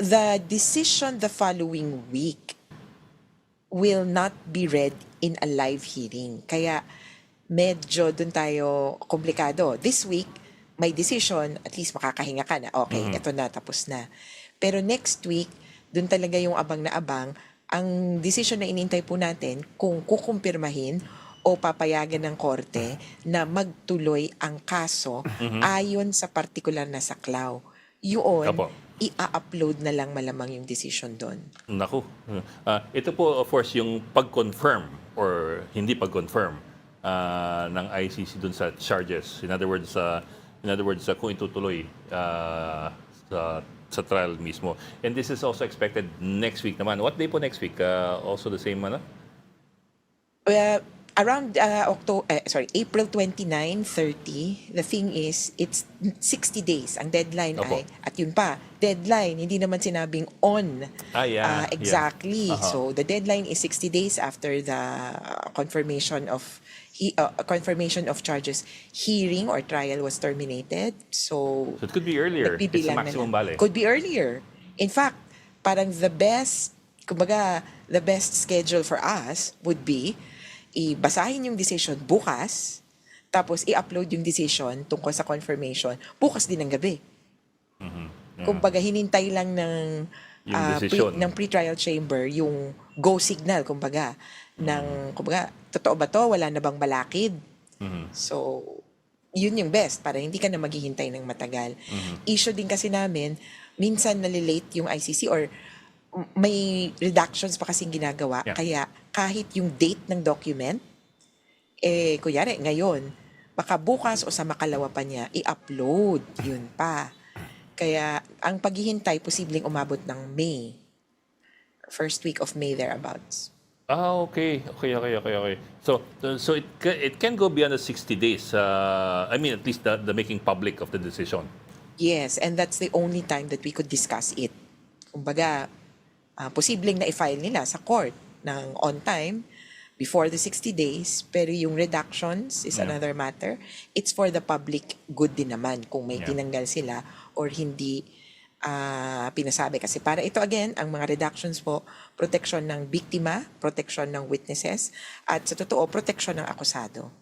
The decision the following week will not be read in a live hearing. Kaya medyo dun tayo komplikado. This week, may decision, at least makakahinga ka na, okay, eto na, tapos na. Pero next week, dun talaga yung abang na abang, ang decision na inintay po natin kung kukumpirmahin o papayagan ng korte na magtuloy ang kaso ayon sa partikular na saklaw. Yun, Apo. i-upload na lang malamang yung decision doon. Naku. Ito po, of course, yung pag-confirm or hindi pag-confirm ng ICC dun sa charges. In other words, kung itutuloy sa trial mismo. And this is also expected next week naman. What day po next week? Also the same, ano? Around April 29, 30, the thing is, it's 60 days. Ang deadline Opo. ay, at yun pa, deadline, hindi naman sinabing on. Yeah. Exactly. Yeah. Uh-huh. So, the deadline is 60 days after the confirmation of charges hearing or trial was terminated. So So it could be earlier. It's a nagbibilang na maximum lang. bale. Could be earlier. In fact, parang the best schedule for us would be ibasahin yung decision bukas, tapos i-upload yung decision tungkol sa confirmation bukas din ng gabi. Kumbaga, hinintay lang ng Yung decision. ng pre-trial chamber yung go signal, kumbaga, totoo ba to? Wala na bang balakid? So, yun yung best para hindi ka na maghihintay ng matagal. Issue din kasi namin, minsan nalilate yung ICC or may redactions pa kasing ginagawa. Yeah. Kaya kahit yung date ng document, kunyari ngayon, baka bukas o sa makalawa pa niya, i-upload. Yun pa. Kaya ang paghihintay, posibleng umabot ng May. First week of May thereabouts. Okay. So it can go beyond the 60 days. I mean, at least the making public of the decision. Yes, and that's the only time that we could discuss it. Kumbaga, posibleng na i-file nila sa court ng on time before the 60 days, pero yung reductions is another matter. It's for the public good din naman kung may tinanggal sila or hindi pinasabi. Kasi para ito again, ang mga reductions po, protection ng biktima, protection ng witnesses, at sa totoo, protection ng akusado.